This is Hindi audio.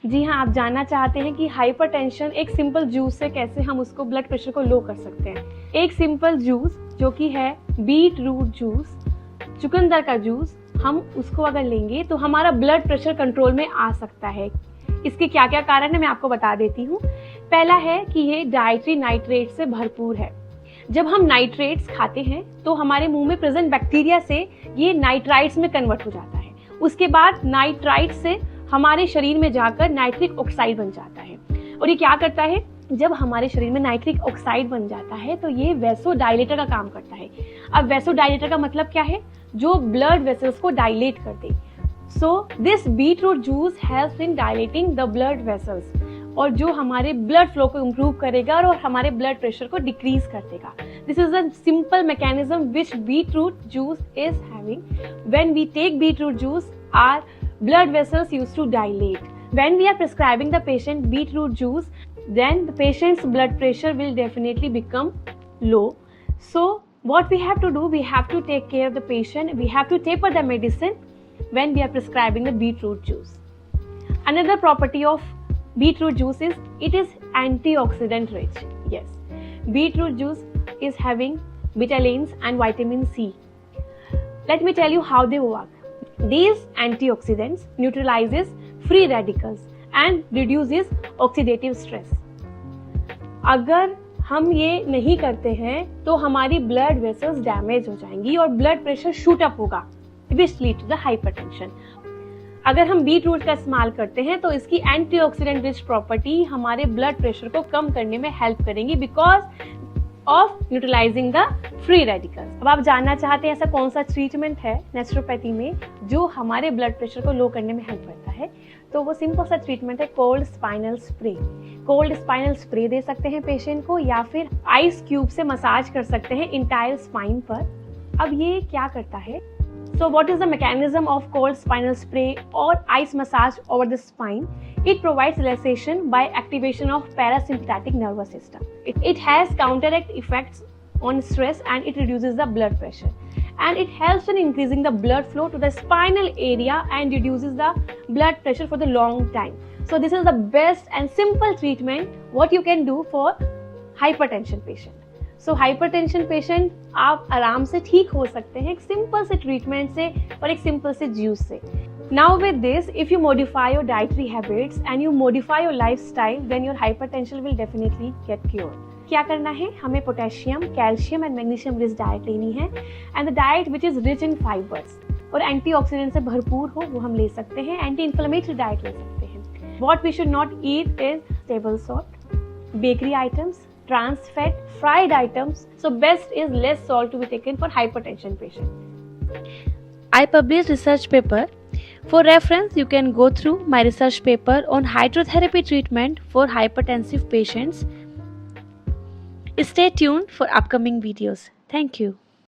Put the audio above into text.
जी हाँ, आप जानना चाहते हैं कि हाइपरटेंशन एक सिंपल जूस से कैसे हम उसको ब्लड प्रेशर को लो कर सकते हैं। एक सिंपल जूस जो कि है बीट रूट जूस, चुकंदर का जूस, हम उसको अगर लेंगे तो हमारा ब्लड प्रेशर कंट्रोल में आ सकता है। इसके क्या क्या कारण है मैं आपको बता देती हूँ। पहला है कि ये डाइटरी नाइट्रेट से भरपूर है। जब हम नाइट्रेट्स खाते हैं तो हमारे मुंह में प्रेजेंट बैक्टीरिया से ये नाइट्राइट्स में कन्वर्ट हो जाता है। उसके बाद नाइट्राइट से हमारे शरीर में जाकर नाइट्रिक ऑक्साइड बन जाता है। और ये क्या करता है, जब हमारे शरीर में नाइट्रिक ऑक्साइड बन जाता है तो ये वैसोडाइलेटर का काम करता है। अब वैसोडाइलेटर का मतलब क्या है, जो ब्लड वेसल्स को डायलेट कर दे। So this beetroot juice helps in dilating the blood vessels, और जो हमारे ब्लड फ्लो को इम्प्रूव करेगा और हमारे ब्लड प्रेशर को डिक्रीज कर देगा। This is a simple mechanism which beetroot juice is having. When we take beetroot juice, our blood vessels used to dilate. When we are prescribing the patient beetroot juice, then the patient's blood pressure will definitely become low. So what we have to do, we have to take care of the patient. We have to taper the medicine when we are prescribing the beetroot juice. Another property of beetroot juice is it is antioxidant rich. Yes, beetroot juice is having betalains and vitamin C. Let me tell you how they work. These antioxidants neutralizes free radicals and reduces oxidative stress. अगर हम ये नहीं करते हैं तो हमारी ब्लड वेसल्स डैमेज हो जाएंगी और ब्लड प्रेशर शूट अप होगा, which lead to the hypertension. अगर हम बीट रूट का इस्तेमाल करते हैं तो इसकी एंटीऑक्सीडेंट रिच प्रॉपर्टी हमारे ब्लड प्रेशर को कम करने में हेल्प करेंगी because of neutralising the free radicals. अब आप जानना चाहते हैं ऐसा कौन सा ट्रीटमेंट है नेचुरोपैथी में जो हमारे ब्लड प्रेशर को लो करने में हेल्प करता है, तो वो सिंपल सा ट्रीटमेंट है cold spinal spray. Cold spinal spray दे सकते हैं पेशेंट को, या फिर आइस क्यूब से मसाज कर सकते हैं इंटायर स्पाइन पर। अब ये क्या करता है, so what is the mechanism of cold spinal spray or ice massage over the spine? It provides relaxation by activation of parasympathetic nervous system. It has counteract effects on stress and it reduces the blood pressure. And it helps in increasing the blood flow to the spinal area and reduces the blood pressure for the long time. So this is the best and simple treatment what you can do for hypertension patient. So hypertension patient आप आराम से ठीक हो सकते हैं एक सिंपल से ट्रीटमेंट से और एक सिंपल से जूस से। Now with this, if you modify your dietary habits and you modify your lifestyle, then your hypertension will definitely get cure. क्या करना है, हमें potassium, calcium and magnesium rich diet लेनी है, and the diet which is rich in fibres और एंटीऑक्सीडेंट से भरपूर हो वो हम ले सकते हैं। एंटी इन्फ्लेमेटरी डाइट ले सकते हैं। What we should not eat is table salt, bakery items, trans fat, fried items. So best is less salt to be taken for hypertension patient. I published research paper. For reference, you can go through my research paper on hydrotherapy treatment for hypertensive patients. Stay tuned for upcoming videos. Thank you.